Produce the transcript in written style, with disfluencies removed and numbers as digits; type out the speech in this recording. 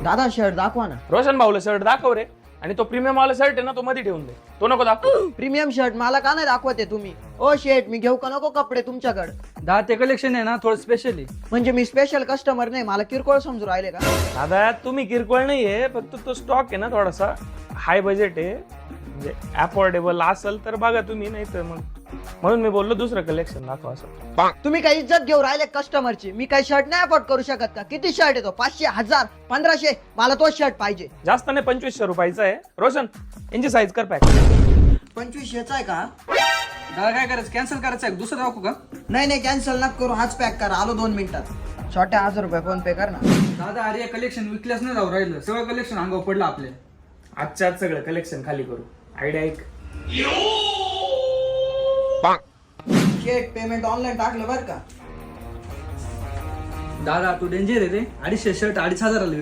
दादा शर्ट दाखवा ना. रोशन भाऊला शर्ट दाखव रे. आणि तो प्रीमियम वाला शर्ट आहे ना तो मध्ये ठेवून दे. तो नको दाखव. प्रीमियम शर्ट मला का नाही दाखवते तुम्ही? ओ शेट, मी घेऊ का नको कपडे तुमच्याकडे? दादा ते कलेक्शन आहे ना थोडं स्पेशली. म्हणजे मी स्पेशल कस्टमर नाही, मला किरकोळ समजू राहिले का? दादा तुम्ही किरकोळ नाहीये, फक्त तो स्टॉक आहे ना थोडासा हाय बजेट आहे, म्हणजे अफोर्डेबल असेल तर बघा तुम्ही, नाही तर मग म्हणून मी बोललो दुसरं कलेक्शन दाखवा असं. तुम्ही काही इज्जत घेऊ राहिले कस्टमरची? मी काही शर्ट नाही अफोर्ड करू शकत का? किती शर्ट येतो? 500, 1000, 1500? मला तोच शर्ट पाहिजे. जास्त नाही 2500 रुपयाचा आहे. रोशन यांची साईज कर पॅक. 2500चा आहे का? दादा काय करायचं, कॅन्सल करायचं आहे दुसरं दाखवू का? नाही कॅन्सल नका करू, हाच पॅक करा. आलो 2 मिनिटात. छोट्या 1000 रुपये फोन पे कर ना. दादा अरे कलेक्शन विकल्याच नाही जाऊ राहिलं, सगळं कलेक्शन अंगावर पडलं आपले. आजच्या आज सगळं कलेक्शन खाली करू. आयडिया ऐक. शेट, पेमेंट ऑनलाईन टाकलं बरं का? दादा तू डेंजर आहे रे, 250 शर्ट 2500 विकतो.